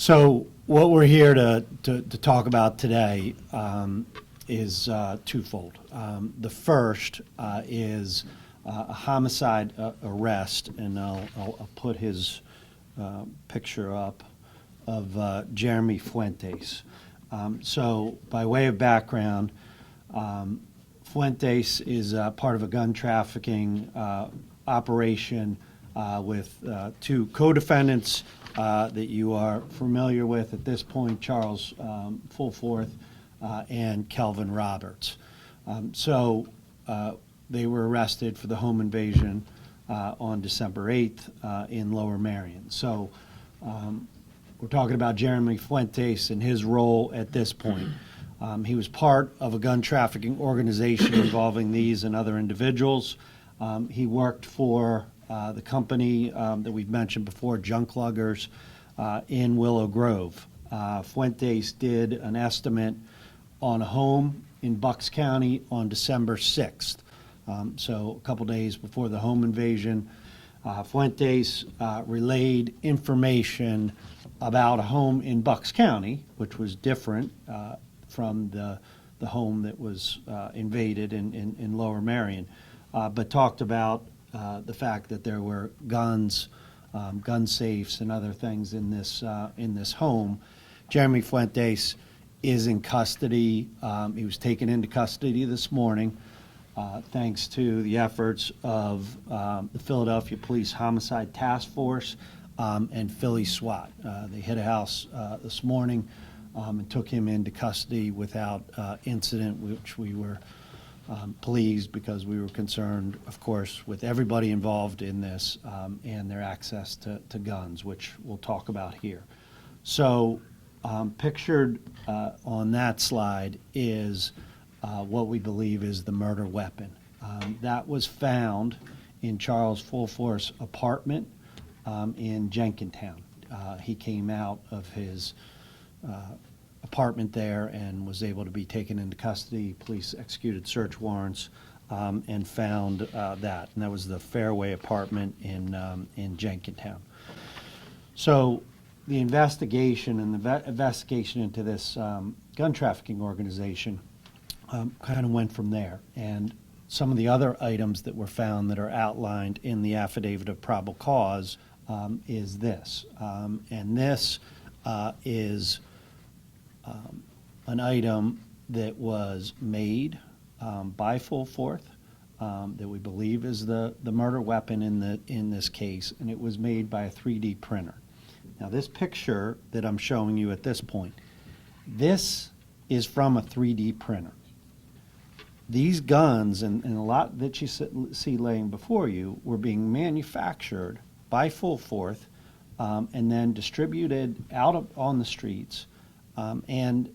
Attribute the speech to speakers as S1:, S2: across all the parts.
S1: So what we're here to talk about today is twofold. The first is a homicide arrest, and I'll put his picture up of Jeremy Fuentes. So by way of background, Fuentes is part of a gun trafficking operation with two co-defendants that you are familiar with at this point, Charles Fulforth and Kelvin Roberts. So they were arrested for the home invasion on December 8th in Lower Merion. So we're talking about Jeremy Fuentes and his role at this point. He was part of a gun trafficking organization involving these and other individuals. He worked for the company that we've mentioned before, Junk Luggers, in Willow Grove. Fuentes did an estimate on a home in Bucks County on December 6th. So a couple days before the home invasion, Fuentes relayed information about a home in Bucks County, which was different from the home that was invaded in Lower Merion, but talked about the fact that there were guns, gun safes, and other things in this home. Jeremy Fuentes is in custody. He was taken into custody this morning, thanks to the efforts of the Philadelphia Police Homicide Task Force and Philly SWAT. They hit a house this morning and took him into custody without incident, which we were pleased, because we were concerned, of course, with everybody involved in this and their access to guns, which we'll talk about here. So pictured on that slide is what we believe is the murder weapon. That was found in Charles Fulforth's apartment in Jenkintown. He came out of his apartment there and was able to be taken into custody. Police executed search warrants and found that, and that was the Fairway apartment in Jenkintown. So the investigation investigation into this gun trafficking organization kind of went from there, and some of the other items that were found that are outlined in the affidavit of probable cause is this, and this is an item that was made by Fulforth that we believe is the murder weapon in this case, and it was made by a 3D printer. Now, this picture that I'm showing you at this point, this is from a 3D printer. These guns and a lot that you see laying before you were being manufactured by Fulforth and then distributed out on the streets, and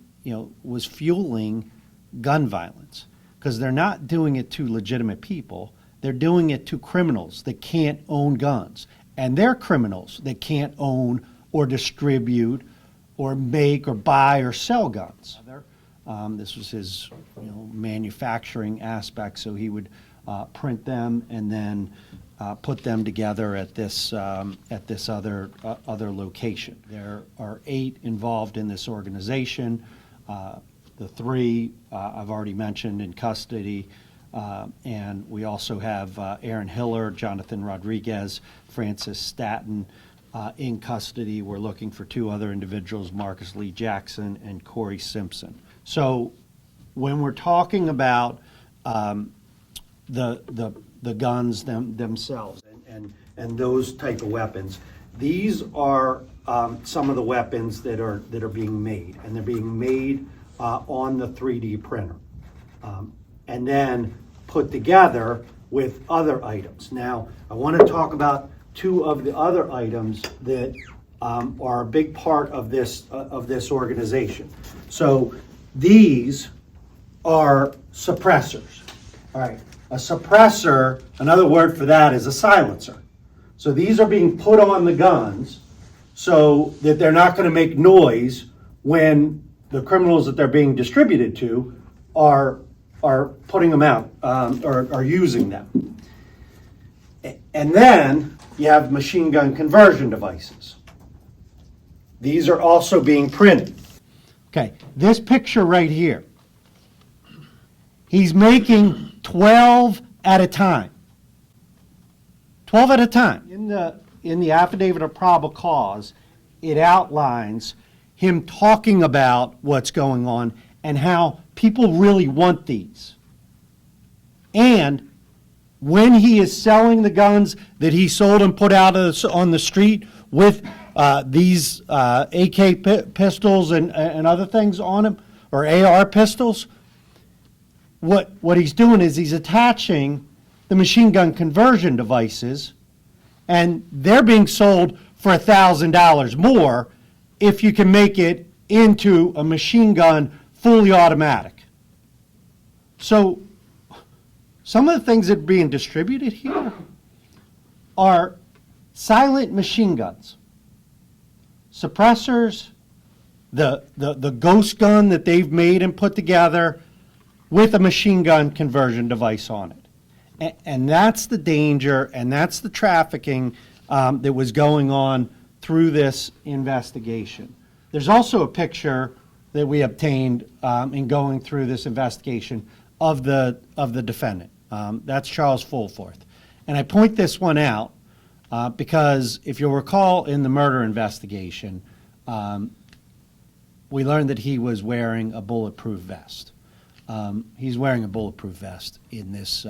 S1: was fueling gun violence, because they're not doing it to legitimate people. They're doing it to criminals that can't own guns, and they're criminals that can't own or distribute or make or buy or sell guns. This was his manufacturing aspect, so he would print them and then put them together at this other location. There are 8 involved in this organization. The 3 I've already mentioned in custody, and we also have Aaron Hiller, Jonathan Rodriguez, Francis Staton in custody. We're looking for 2 other individuals, Marcus Lee Jackson and Corey Simpson. So when we're talking about the guns themselves and those type of weapons, these are some of the weapons that are being made, and they're being made on the 3D printer and then put together with other items. Now, I want to talk about 2 of the other items that are a big part of this organization. So these are suppressors. All right. A suppressor, another word for that is a silencer. So these are being put on the guns so that they're not going to make noise when the criminals that they're being distributed to are putting them out or are using them. And then you have machine gun conversion devices. These are also being printed. Okay, this picture right here, he's making 12 at a time. 12 at a time. In the affidavit of probable cause, it outlines him talking about what's going on and how people really want these. And when he is selling the guns that he sold and put out on the street with these AK pistols and other things on them, or AR pistols, what he's doing is he's attaching the machine gun conversion devices, and they're being sold for $1,000 more if you can make it into a machine gun fully automatic. So some of the things that are being distributed here are silent machine guns, suppressors, the ghost gun that they've made and put together with a machine gun conversion device on it. And that's the danger, and that's the trafficking that was going on through this investigation. There's also a picture that we obtained in going through this investigation of the defendant. That's Charles Fulforth. And I point this one out because if you'll recall in the murder investigation, we learned that he was wearing a bulletproof vest. He's wearing a bulletproof vest in this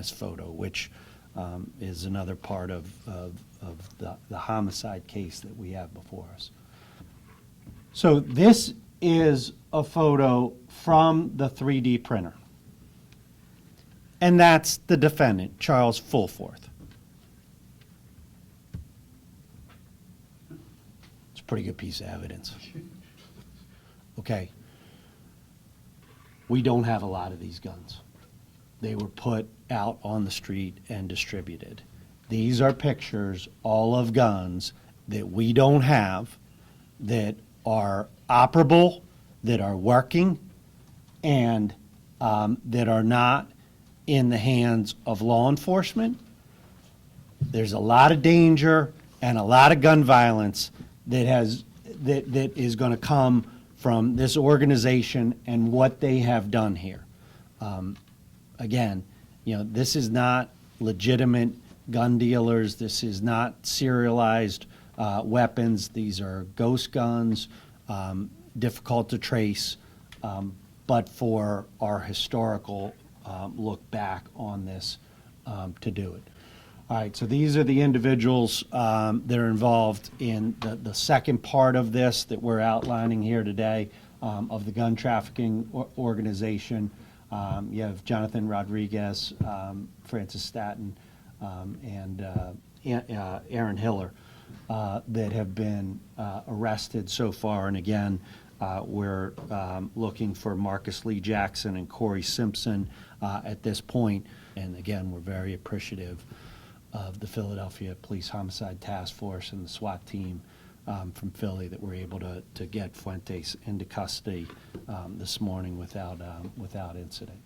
S1: photo, which is another part of the homicide case that we have before us. So this is a photo from the 3D printer. And that's the defendant, Charles Fulforth. It's a pretty good piece of evidence. Okay. We don't have a lot of these guns. They were put out on the street and distributed. These are pictures, all of guns that we don't have, that are operable, that are working, and that are not in the hands of law enforcement. There's a lot of danger and a lot of gun violence that is going to come from this organization and what they have done here. Again, this is not legitimate gun dealers. This is not serialized weapons. These are ghost guns, difficult to trace, but for our historical look back on this to do it. All right, so these are the individuals that are involved in the second part of this that we're outlining here today of the gun trafficking organization. You have Jonathan Rodriguez, Francis Statton, and Aaron Hiller that have been arrested so far. And again, we're looking for Marcus Lee Jackson and Corey Simpson at this point. And again, we're very appreciative of the Philadelphia Police Homicide Task Force and the SWAT team from Philly that were able to get Fuentes into custody this morning without incident.